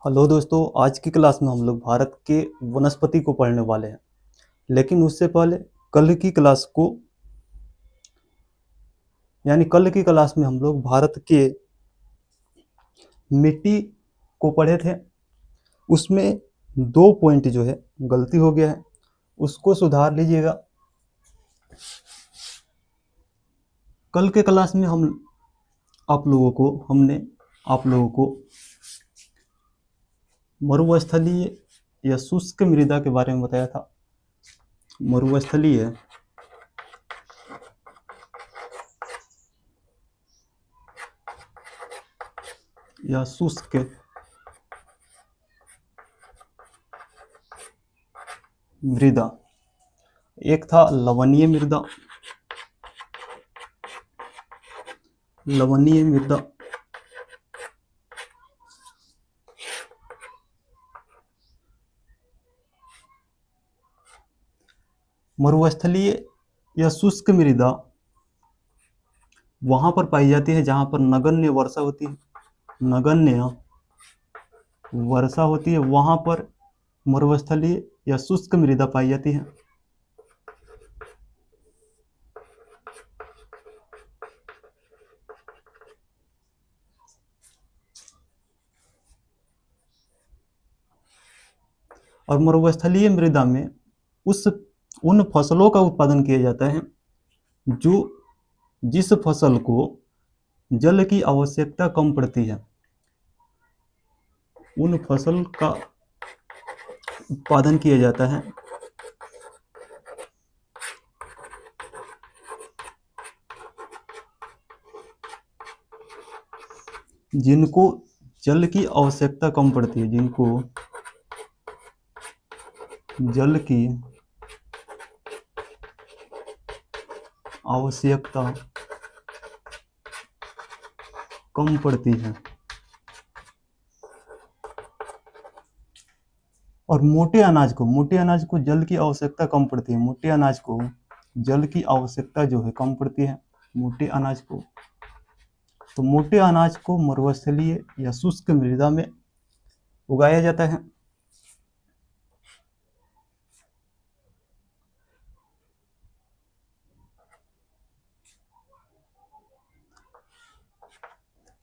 Hello दोस्तों, आज की क्लास में हम लोग भारत के वनस्पति को पढ़ने वाले हैं। लेकिन उससे पहले कल की क्लास को कल की क्लास में हम लोग भारत के मिट्टी को पढ़े थे। उसमें दो पॉइंट जो है गलती हो गया है, उसको सुधार लीजिएगा। कल के क्लास में हमने आप लोगों को मरुस्थलीय या शुष्क मृदा के बारे में बताया था। मरुस्थलीय या शुष्क मृदा, एक था लवणीय मृदा। लवणीय मृदा मरुस्थलीय या शुष्क मृदा वहां पर पाई जाती है जहां पर नगण्य वर्षा होती है। नगण्य वर्षा होती है वहां पर मरुस्थलीय या शुष्क मृदा पाई जाती है। और मरुस्थलीय मृदा में उस उन फसलों का उत्पादन किया जाता है जो जिस फसल को जल की आवश्यकता कम पड़ती है, उन फसल का उत्पादन किया जाता है जिनको जल की आवश्यकता कम पड़ती है। जिनको जल की आवश्यकता कम पड़ती है। और मोटे अनाज को जल की आवश्यकता कम पड़ती है। मोटे अनाज को जल की आवश्यकता जो है कम पड़ती है। मोटे अनाज को तो मोटे अनाज को मरुस्थलीय या शुष्क मृदा में उगाया जाता है।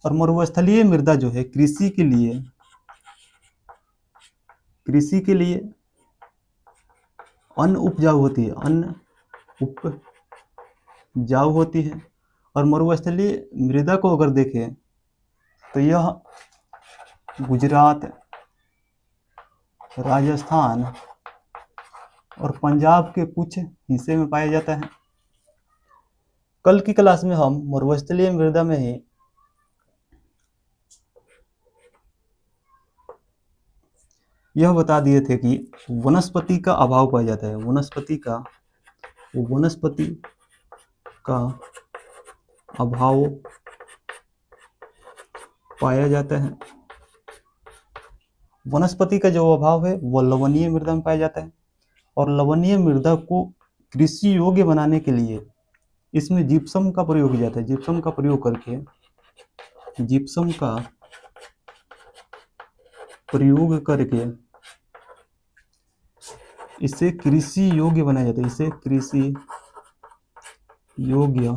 और मरुस्थलीय मृदा जो है कृषि के लिए अन्न उपजाऊ होती है। और मरुस्थलीय मृदा को अगर देखें तो यह गुजरात, राजस्थान और पंजाब के कुछ हिस्से में पाया जाता है। कल की क्लास में हम मरुस्थलीय मृदा में ही यह बता दिए थे कि वनस्पति का अभाव पाया जाता है। वनस्पति का अभाव पाया जाता है। वनस्पति का जो अभाव है वह लवणीय मृदा में पाया जाता है। और लवणीय मृदा को कृषि योग्य बनाने के लिए इसमें जिप्सम का प्रयोग किया जाता है। जिप्सम का प्रयोग करके इसे कृषि योग्य बनाया जाता है। इसे कृषि योग्य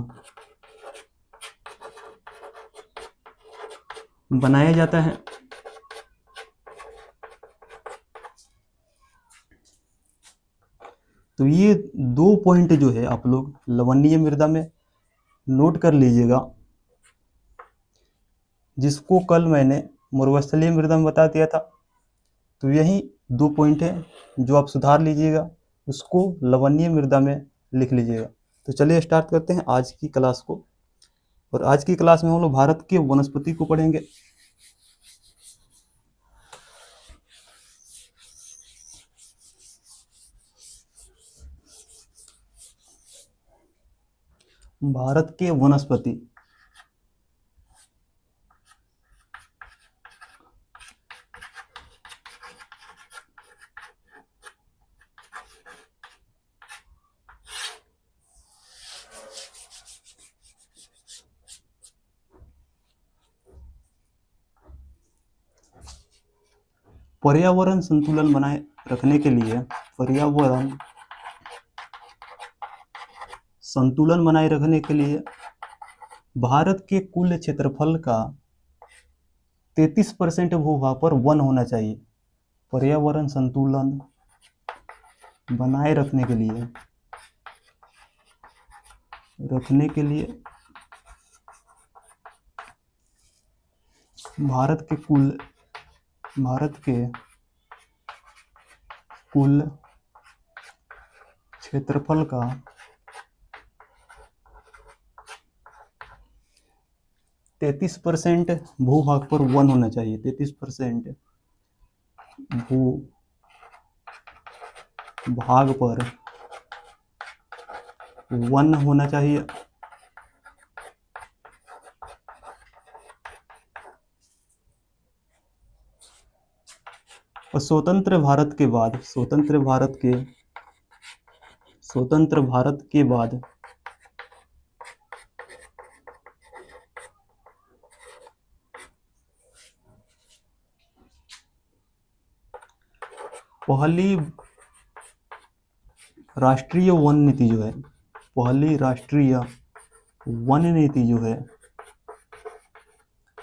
बनाया जाता है। तो ये दो पॉइंट जो है आप लोग लवणीय मृदा में नोट कर लीजिएगा, जिसको कल मैंने मरुस्थलीय मृदा में बता दिया था। तो यही दो पॉइंट है जो आप सुधार लीजिएगा, उसको लवणीय मृदा में लिख लीजिएगा। तो चलिए स्टार्ट करते हैं आज की क्लास को। और आज की क्लास में हम लोग भारत के वनस्पति को पढ़ेंगे। भारत के वनस्पति पर्यावरण संतुलन बनाए रखने के लिए, पर्यावरण संतुलन बनाए रखने के लिए भारत के कुल क्षेत्रफल का 33% भूभाग पर वन होना चाहिए। पर्यावरण संतुलन बनाए रखने के लिए भारत के कुल क्षेत्रफल का 33% भूभाग पर वन होना चाहिए। 33% भूभाग पर वन होना चाहिए। और स्वतंत्र भारत के बाद पहली राष्ट्रीय वन नीति जो है,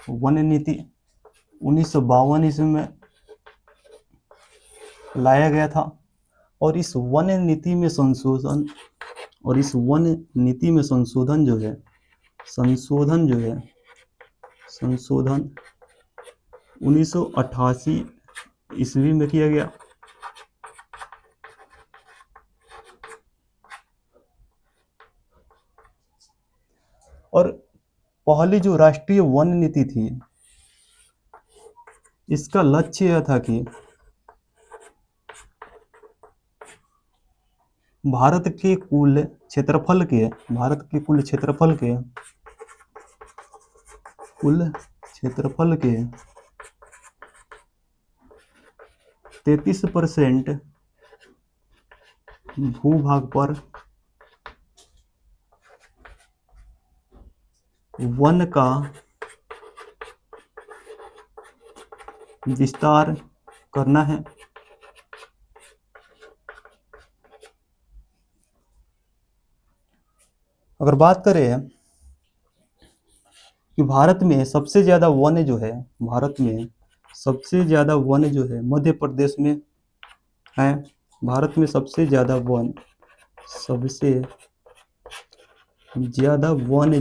1952 ईस्वी में लाया गया था। और इस वन नीति में संशोधन 1988 ईस्वी में किया गया। और पहली जो राष्ट्रीय वन नीति थी, इसका लक्ष्य यह था कि भारत के कुल क्षेत्रफल के 33% भूभाग पर वन का विस्तार करना है। अगर बात करें कि भारत में सबसे ज़्यादा वन जो है मध्य प्रदेश में है। भारत में सबसे ज़्यादा वन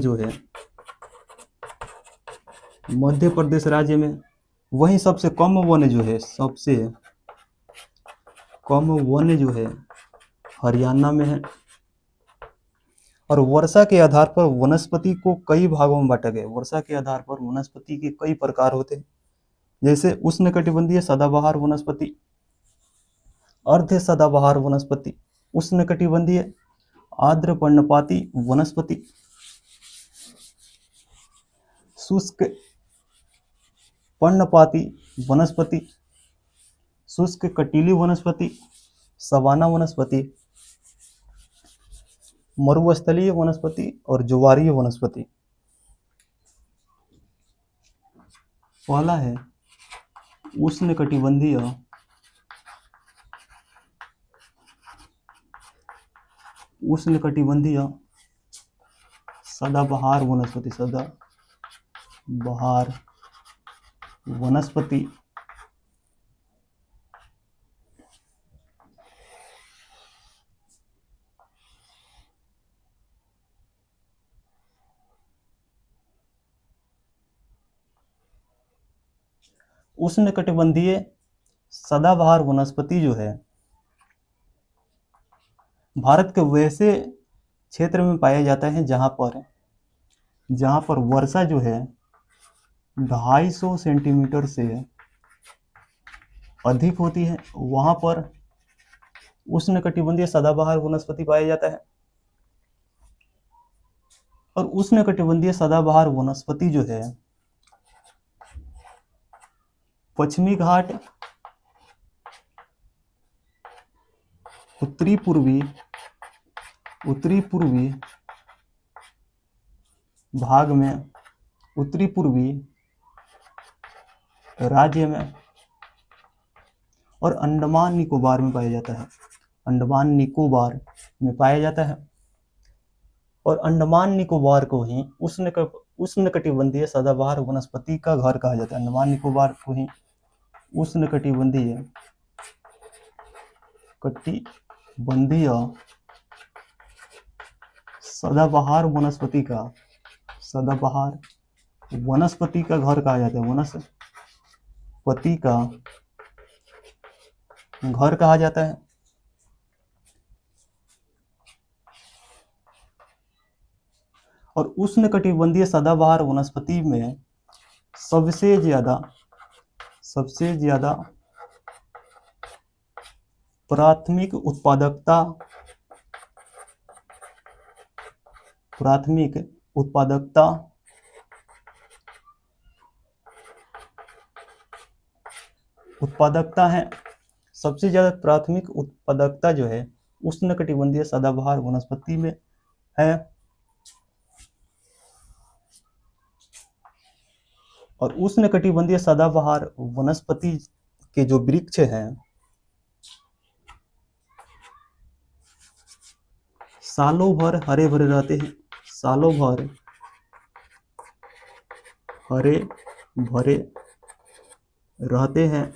जो है मध्य प्रदेश राज्य में। वहीं सबसे कम वन जो है हरियाणा में है। और वर्षा के आधार पर वनस्पति को कई भागों में बांटा गया। वर्षा के आधार पर वनस्पति के कई प्रकार होते हैं, जैसे उष्णकटिबंधीय सदाबहार वनस्पति, अर्ध सदाबहार वनस्पति, उष्णकटिबंधीय आर्द्र पर्णपाती वनस्पति, शुष्क पर्णपाती वनस्पति, शुष्क कटीली वनस्पति, सवाना वनस्पति, मरुस्थलीय वनस्पति और ज्वारीय वनस्पति। पहला है उष्णकटिबंधीय सदाबहार वनस्पति। उष्णकटिबंधीय सदाबहार वनस्पति जो है भारत के वैसे क्षेत्र में पाया जाता है जहां पर वर्षा जो है 250 सेंटीमीटर से अधिक होती है। वहां पर उष्णकटिबंधीय सदाबहार वनस्पति पाया जाता है। और उष्णकटिबंधीय सदाबहार वनस्पति जो है पश्चिमी घाट, उत्तरी पूर्वी भाग में, उत्तरी पूर्वी राज्य में और अंडमान निकोबार में पाया जाता है। अंडमान निकोबार में पाया जाता है। और अंडमान निकोबार को ही उष्णकटिबंधीय सदाबहार वनस्पति का घर कहा जाता है। अंडमान निकोबार को ही उष्णकटिबंधीय सदाबहार वनस्पति का घर कहा जाता है। वनस्पति का घर कहा जाता है। और उष्णकटिबंधीय सदाबहार वनस्पति में सबसे ज्यादा प्राथमिक उत्पादकता है। सबसे ज्यादा प्राथमिक उत्पादकता जो है उष्णकटिबंधीय सदाबहार वनस्पति में है। और उष्णकटिबंधीय सदाबहार वनस्पति के जो वृक्ष हैं सालों भर हरे भरे रहते हैं। सालों भर हरे भरे रहते हैं।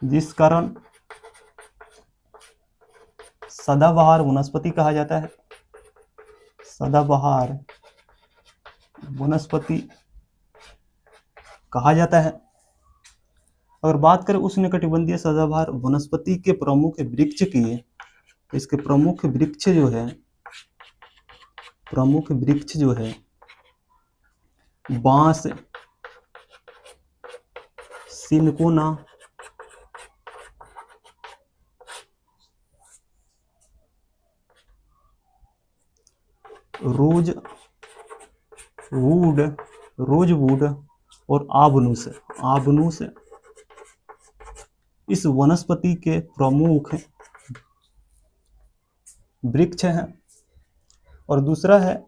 जिस कारण सदाबहार वनस्पति कहा जाता है। सदाबहार वनस्पति कहा जाता है। अगर बात करें उष्णकटिबंधीय सदाबहार वनस्पति के प्रमुख वृक्ष की, इसके प्रमुख वृक्ष जो है बांस, सिनकोना, रोजवुड और आबनूस इस वनस्पति के प्रमुख वृक्ष हैं। और दूसरा है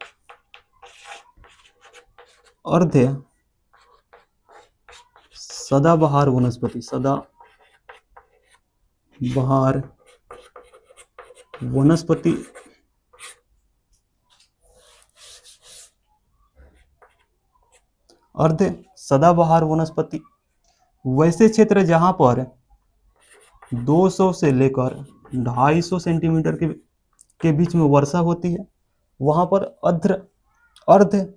अर्ध सदाबहार वनस्पति। अर्ध सदाबहार वनस्पति वैसे क्षेत्र जहां पर 200 से लेकर 250 सेंटीमीटर के बीच में वर्षा होती है वहां पर अर्ध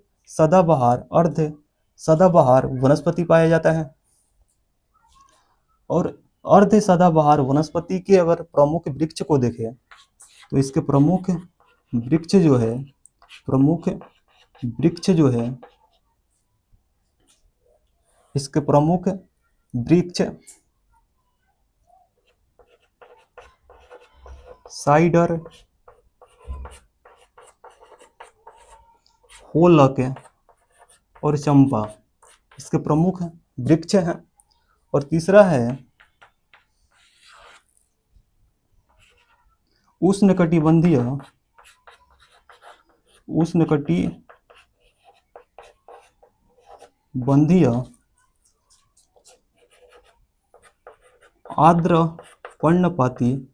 सदाबहार वनस्पति पाया जाता है। और अर्ध सदाबहार वनस्पति के अगर प्रमुख वृक्ष को देखें तो इसके प्रमुख वृक्ष साइडर, होलक और चंपा इसके प्रमुख वृक्ष हैं। और तीसरा है उष्णकटिबंधीय आर्द्र पर्णपाती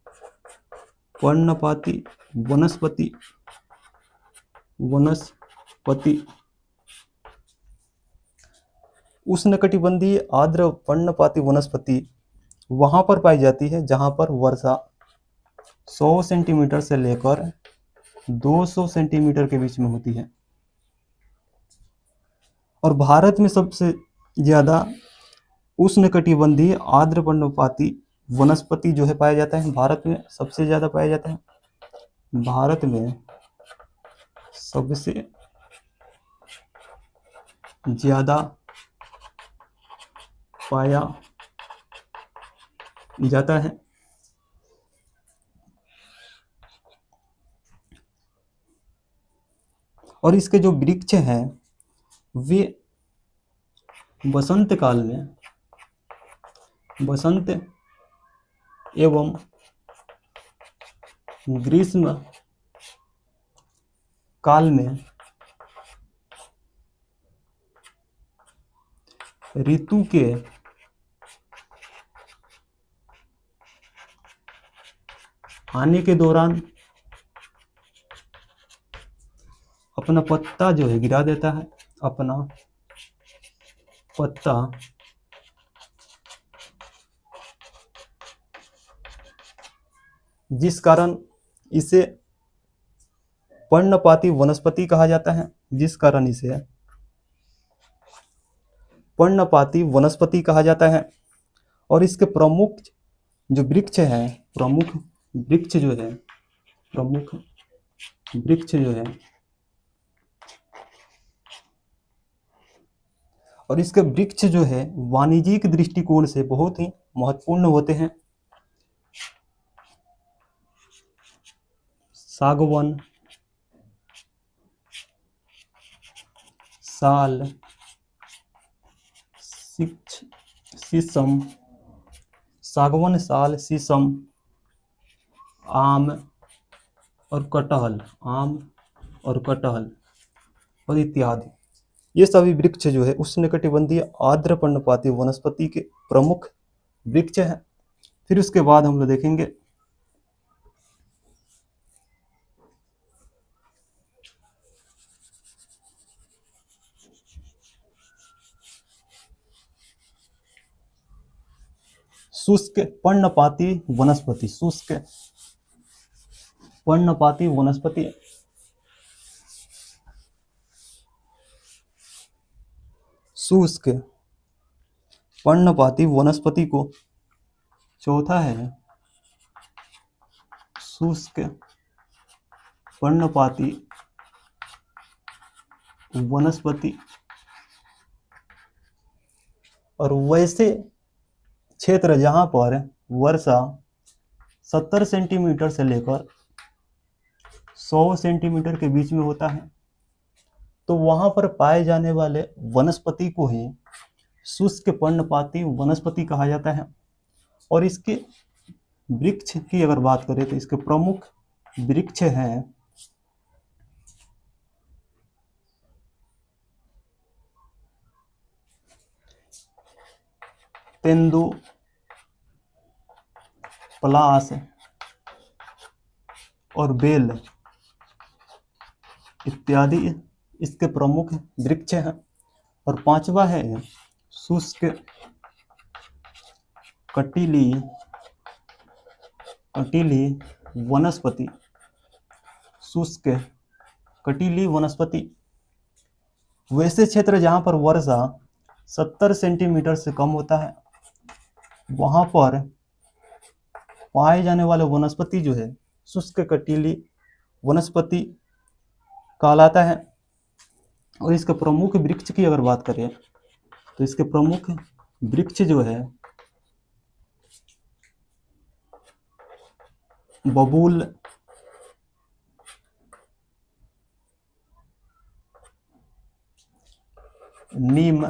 वनस्पति। उष्णकटिबंधीय आर्द्र पर्णपाती वनस्पति वहां पर पाई जाती है जहां पर वर्षा 100 सेंटीमीटर से लेकर 200 सेंटीमीटर के बीच में होती है। और भारत में सबसे ज्यादा उष्णकटिबंधीय आर्द्र पर्णपाती वनस्पति जो है पाया जाता है। भारत में सबसे ज्यादा पाया जाता है। भारत में सबसे ज्यादा पाया जाता है। और इसके जो वृक्ष हैं वे बसंत एवं ग्रीष्म काल में ऋतु के आने के दौरान अपना पत्ता जो है गिरा देता है, अपना पत्ता जिस कारण इसे पर्णपाती वनस्पति कहा जाता है, जिस कारण इसे पर्णपाती वनस्पति कहा जाता है। और इसके प्रमुख जो वृक्ष है, प्रमुख वृक्ष जो है, प्रमुख वृक्ष जो है, और इसके वृक्ष जो है वाणिज्यिक दृष्टिकोण से बहुत ही महत्वपूर्ण होते हैं। सागवन, साल, शीशम, सागवन, साल, शीशम, आम और कटहल, आम और कटहल और इत्यादि, ये सभी वृक्ष जो है उष्णकटिबंधीय आर्द्र पर्णपाती वनस्पति के प्रमुख वृक्ष हैं। फिर उसके बाद हम लोग देखेंगे शुष्क पर्णपाती वनस्पति, शुष्क पर्णपाती वनस्पति। शुष्क पर्णपाती वनस्पति को चौथा है शुष्क पर्णपाती वनस्पति। और वैसे क्षेत्र जहां पर वर्षा 70 सेंटीमीटर से लेकर 100 सेंटीमीटर के बीच में होता है, तो वहां पर पाए जाने वाले वनस्पति को ही शुष्क पर्णपाती वनस्पति कहा जाता है। और इसके वृक्ष की अगर बात करें तो इसके प्रमुख वृक्ष हैं तेंदु, पलाश और बेल इत्यादि इसके प्रमुख वृक्ष हैं। और पांचवा है शुष्क कटीली वनस्पति, शुष्क कटीली वनस्पति। वैसे क्षेत्र जहां पर वर्षा 70 सेंटीमीटर से कम होता है, वहां पर पाए जाने वाले वनस्पति जो है शुष्क कटीली वनस्पति कहलाता है। और इसके प्रमुख वृक्ष की अगर बात करें तो इसके प्रमुख वृक्ष जो है बबूल, नीम,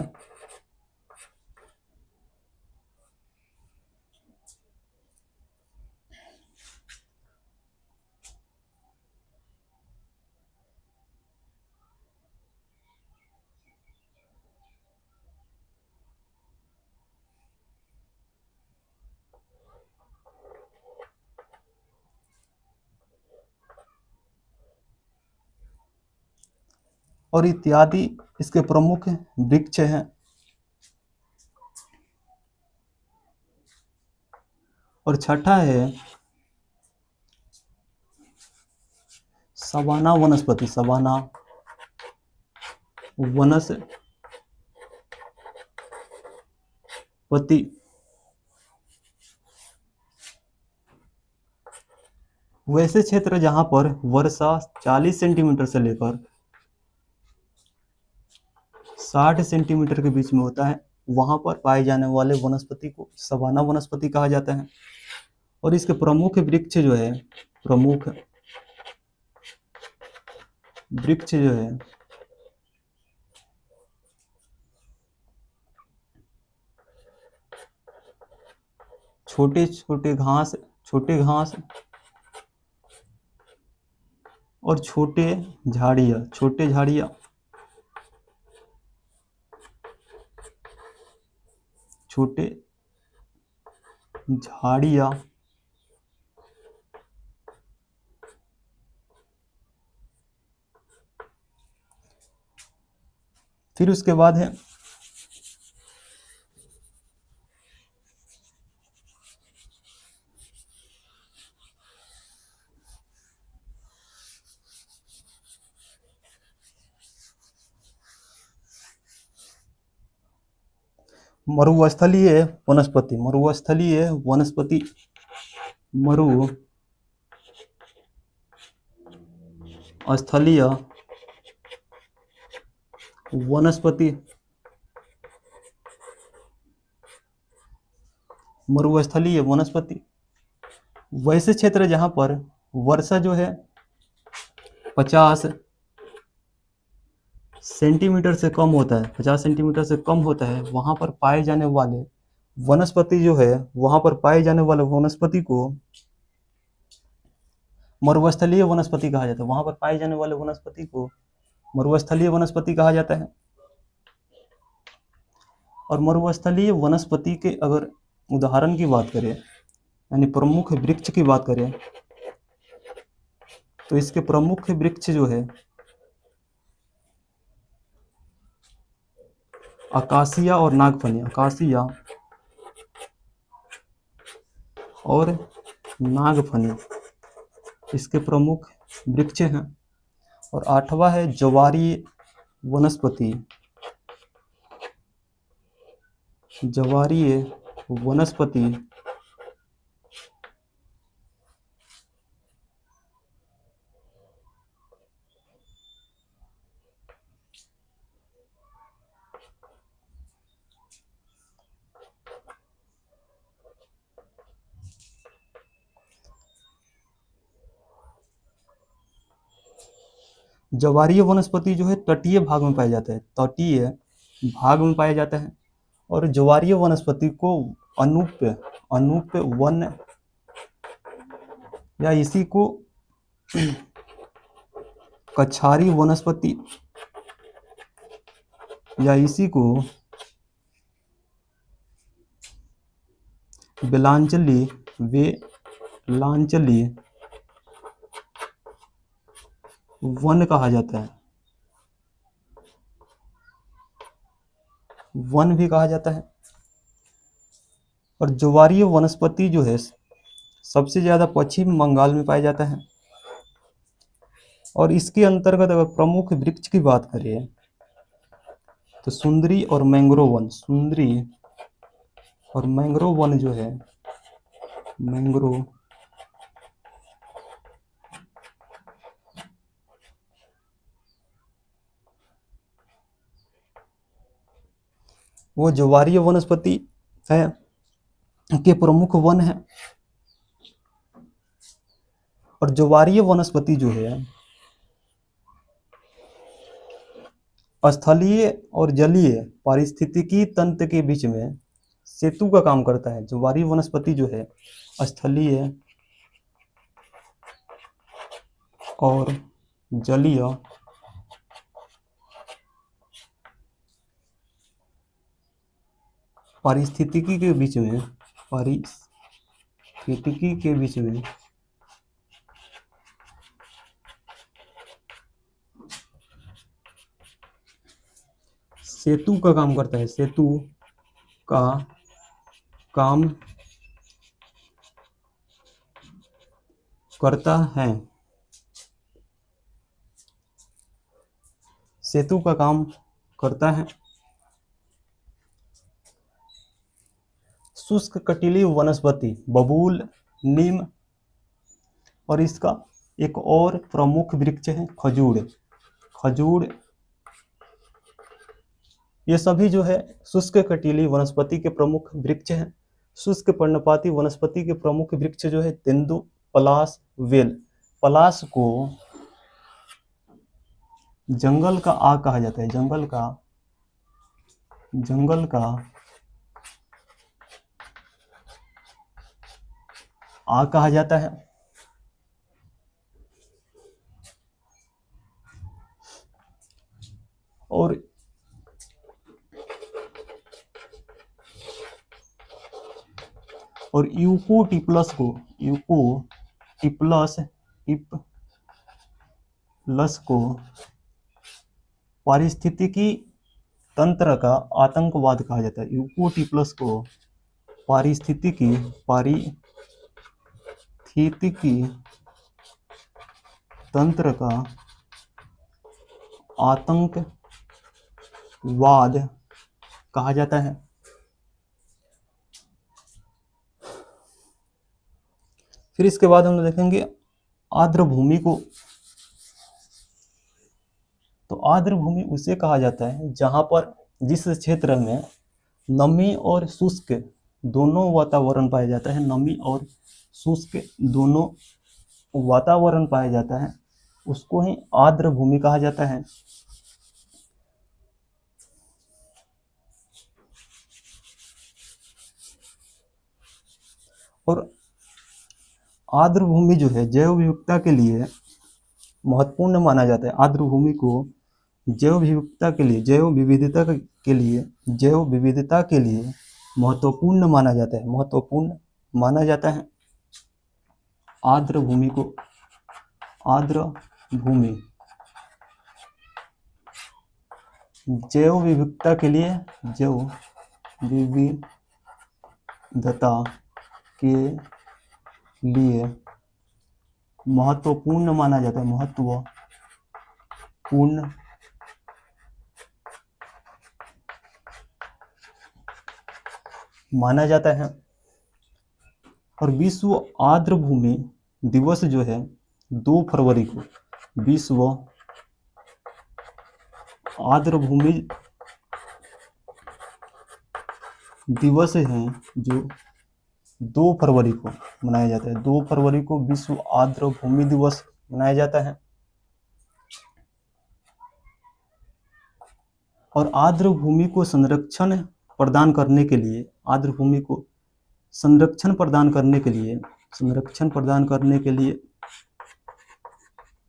और इत्यादि इसके प्रमुख वृक्ष हैं। और छठा है सवाना वनस्पति, सवाना वनस्पति। वैसे क्षेत्र जहां पर वर्षा 40 सेंटीमीटर से लेकर 60 सेंटीमीटर के बीच में होता है, वहां पर पाए जाने वाले वनस्पति को सवाना वनस्पति कहा जाता है। और इसके प्रमुख वृक्ष जो है, प्रमुख वृक्ष जो है छोटे छोटे घास और छोटे झाड़ियाँ छोटे झाड़ियाँ फिर उसके बाद है मरुस्थलीय वनस्पति। मरुस्थलीय वनस्पति, मरुस्थलीय वनस्पति, मरुस्थलीय वनस्पति वैसे क्षेत्र जहाँ पर वर्षा जो है 50 सेंटीमीटर से कम होता है, 50 सेंटीमीटर से कम होता है, वहाँ पर पाए जाने वाले वनस्पति जो है, वहाँ पर पाए जाने वाले वनस्पति को मरुस्थलीय वनस्पति कहा जाता है। वहाँ पर पाए जाने वाले वनस्पति को मरुस्थलीय वनस्पति कहा जाता है। और मरुस्थलीय वनस्पति के अगर उदाहरण की बात करें, यानी प्रमुख वृक्ष की बात करें, तो इसके प्रमुख वृक्ष जो है अकासिया और नागफनी, अकासिया और नागफनी इसके प्रमुख वृक्ष हैं। और 8वां है ज्वारीय वनस्पति। ज्वारीय वनस्पति ज्वारीय वनस्पति जो है तटीय भाग में पाया जाता है, तटीय भाग में पाया जाता है। और ज्वारीय वनस्पति को अनूप वन या इसी को कछारी वनस्पति या इसी को बेलांचली वन कहा जाता है, वन भी कहा जाता है। और ज्वारीय वनस्पति जो है सबसे ज़्यादा पश्चिम बंगाल में पाया जाता है। और इसके अंतर्गत अगर प्रमुख वृक्ष की बात करें तो सुंदरी और मैंग्रोव वन, सुंदरी और मैंग्रोव वन जो है, मैंग्रोव वो ज्वारीय वनस्पति है के प्रमुख वन है। और ज्वारीय वनस्पति जो है स्थलीय और जलीय पारिस्थितिकी तंत्र के बीच में सेतु का काम करता है। ज्वारीय वनस्पति जो है स्थलीय और जलीय पारिस्थितिकी के बीच में सेतु का काम करता है, सेतु का काम करता है, सेतु का काम करता है। शुष्क कटिली वनस्पति बबूल, नीम और इसका एक और प्रमुख वृक्ष है खजूर। खजूर ये सभी जो है शुष्क कटिली वनस्पति के प्रमुख वृक्ष हैं। शुष्क पर्णपाती वनस्पति के प्रमुख वृक्ष जो है तेंदु, पलाश, वेल। पलाश को जंगल का आग कहा जाता है, जंगल का आग कहा जाता है। और और यूकोटिप्लस को पारिस्थितिकी तंत्र का आतंकवाद कहा जाता है। यूकोटिप्लस को पारिस्थितिकी तंत्र का आतंकवाद कहा जाता है। फिर इसके बाद हम देखेंगे आर्द्र भूमि को। तो आर्द्र भूमि उसे कहा जाता है जहां पर जिस क्षेत्र में नमी और शुष्क दोनों वातावरण पाया जाता है। नमी और शुष्क दोनों वातावरण पाया जाता है, उसको ही आर्द्र भूमि कहा जाता है। और आर्द्र भूमि जो है जैव विविधता के लिए महत्वपूर्ण माना जाता है। आर्द्र भूमि को जैव विविधता के लिए महत्वपूर्ण माना जाता है। आर्द्र भूमि जैव विविधता के लिए महत्वपूर्ण माना जाता है। और विश्व आर्द्र भूमि दिवस जो है 2 फरवरी को विश्व आर्द्र भूमि दिवस है जो 2 फरवरी को मनाया जाता है। 2 फरवरी को विश्व आर्द्र भूमि दिवस मनाया जाता है। और आर्द्र भूमि को संरक्षण प्रदान करने के लिए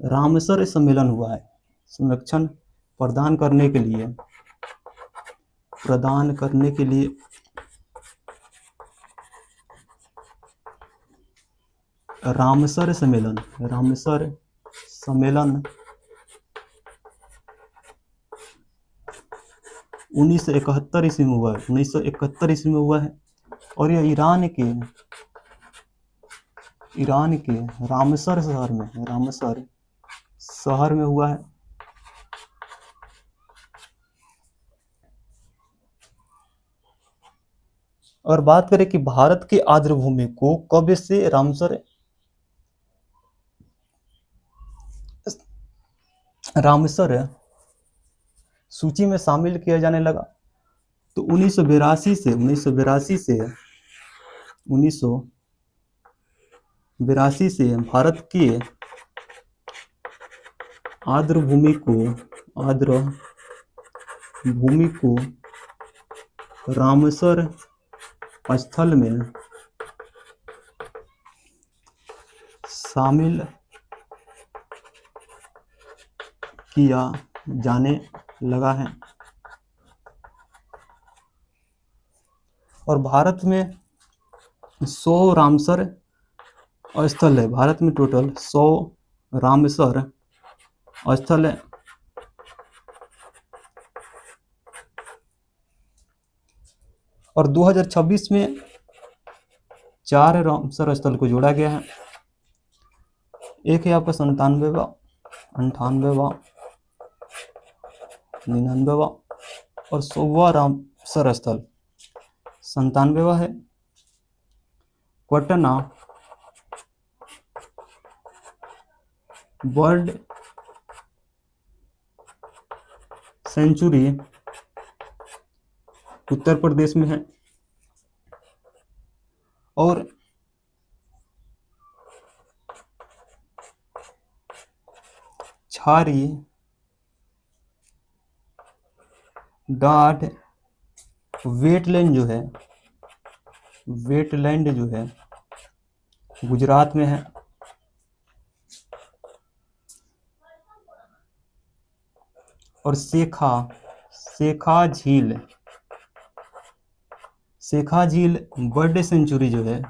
रामसर सम्मेलन हुआ है। संरक्षण प्रदान करने के लिए रामसर सम्मेलन 1971 ईस्वी में हुआ है। और यह ईरान के रामसर शहर में हुआ है। और बात करें कि भारत के आर्द्र भूमि को कब से रामसर सूची में शामिल किया जाने लगा, तो 1982 से भारत के आर्द्र भूमि को रामसर स्थल में शामिल किया जाने लगा है। और भारत में 100 रामसर स्थल है। भारत में टोटल 100 रामसर स्थल है। और 2026 में 4 रामसर स्थल को जोड़ा गया है। एक है आपका 97वां, 98वां, 99वां और 100वां रामसर स्थल। 97वां है पटना बर्ड सेंचुरी, उत्तर प्रदेश में है। और छारी डाट वेटलैंड जो है गुजरात में है। और शेखा झील शेखा झील बर्ड सेंचुरी जो है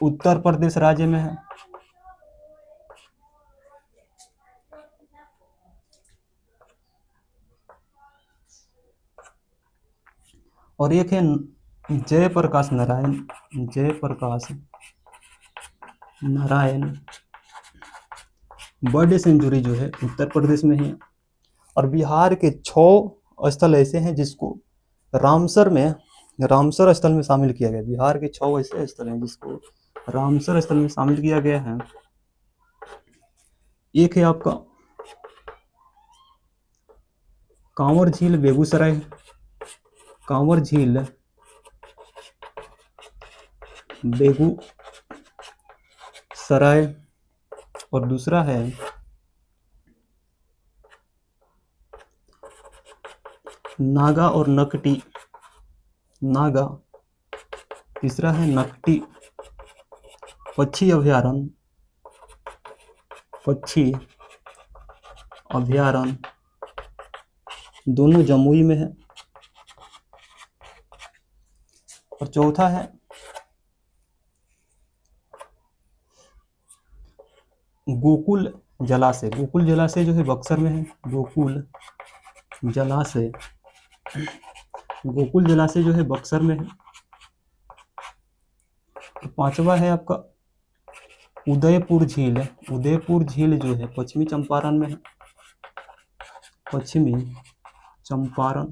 उत्तर प्रदेश राज्य में है। और एक है जयप्रकाश नारायण, जयप्रकाश नारायण बर्ड सेंचुरी जो है उत्तर प्रदेश में है। और बिहार के 6 स्थल ऐसे हैं जिसको रामसर स्थल में शामिल किया गया। बिहार के 6 ऐसे स्थल हैं जिसको रामसर स्थल में शामिल किया गया है। एक है आपका कांवर झील बेगूसराय, कांवर झील बेगूसराय। और दूसरा है नागा और नकटी, नागा। तीसरा है नकटी पक्षी अभयारण्य, पक्षी अभयारण्य, दोनों जमुई में है। और चौथा है गोकुल जलाशय, गोकुल जलाशय जो है बक्सर में है। गोकुल जलाशय, गोकुल जलाशय जो है बक्सर में है। तो पांचवा है आपका उदयपुर झील, उदयपुर झील जो है पश्चिमी चंपारण में है, पश्चिमी चंपारण।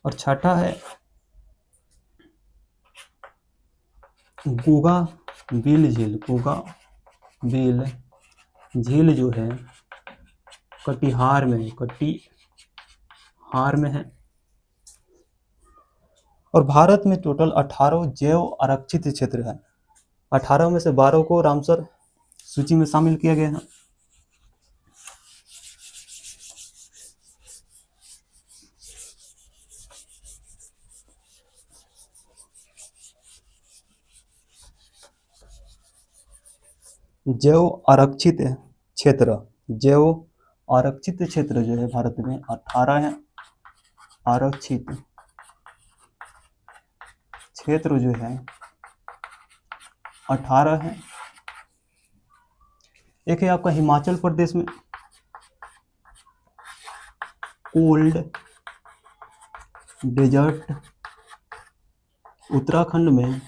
और छठा है गोगा बिल झील, गोगा बिल झील जो है कटिहार में है, कटिहार में है। और भारत में टोटल 18 जैव आरक्षित क्षेत्र है। 18 में से 12 को रामसर सूची में शामिल किया गया है। जैव आरक्षित क्षेत्र, जैव आरक्षित क्षेत्र जो है भारत में 18 है। आरक्षित क्षेत्र जो है 18 है। एक है आपका हिमाचल प्रदेश में कोल्ड डेजर्ट, उत्तराखंड में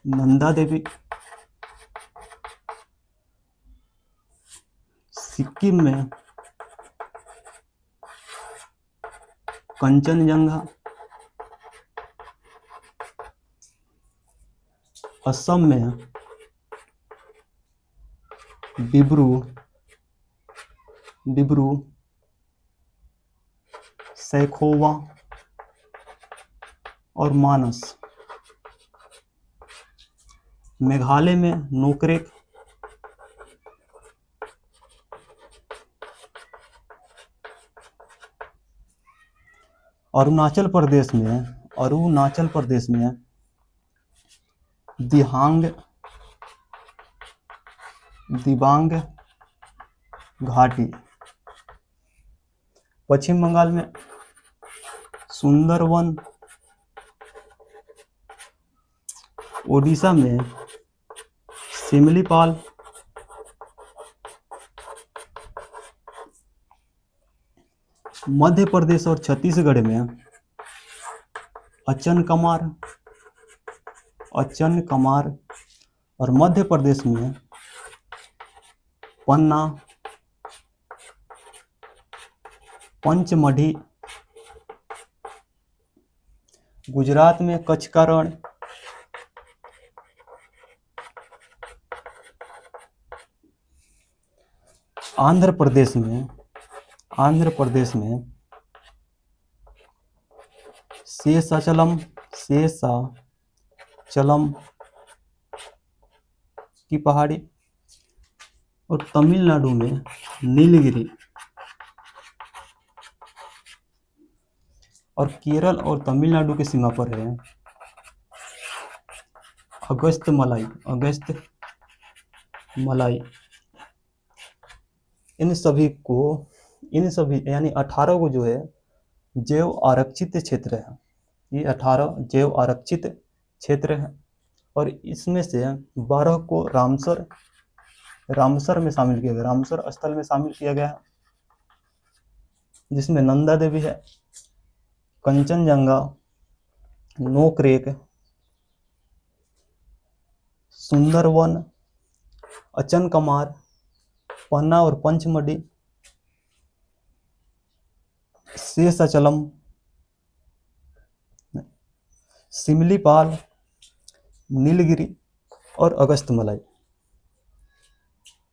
नंदा देवी, सिक्किम में कंचनजंगा, असम में डिब्रू सैखोवा और मानस। मेघालय में नोकरेक, अरुणाचल प्रदेश में दिबांग घाटी। पश्चिम बंगाल में सुंदरवन, ओडिशा में सिमलीपाल, मध्य प्रदेश और छत्तीसगढ़ में अचनकमार, और मध्य प्रदेश में पन्ना, पंचमढ़ी। गुजरात में कच्छ का रण, आंध्र प्रदेश में शेषाचलम की पहाड़ी। और तमिलनाडु में नीलगिरी। और केरल और तमिलनाडु के सीमा पर है अगस्त मलाई। इन सभी यानी 18 को जो है जैव आरक्षित क्षेत्र है। ये 18 जैव आरक्षित क्षेत्र है और इसमें से 12 को रामसर में शामिल किया गया, रामसर स्थल में शामिल किया गया है, जिसमें नंदा देवी है, कंचनजंगा, नोकरेक, सुंदरवन, अचनकमार, पन्ना और पंचमढ़ी, शेषाचलम, सिमलीपाल, नीलगिरी और अगस्त्यमलाई।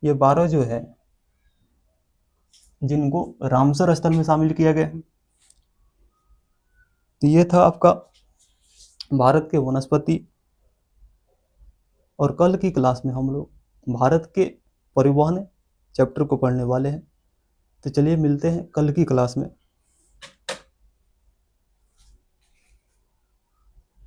ये 12 जो है जिनको रामसर स्थल में शामिल किया गया है। तो ये था आपका भारत के वनस्पति, और कल की क्लास में हम लोग भारत के परिवहन चैप्टर को पढ़ने वाले हैं। तो चलिए मिलते हैं कल की क्लास में।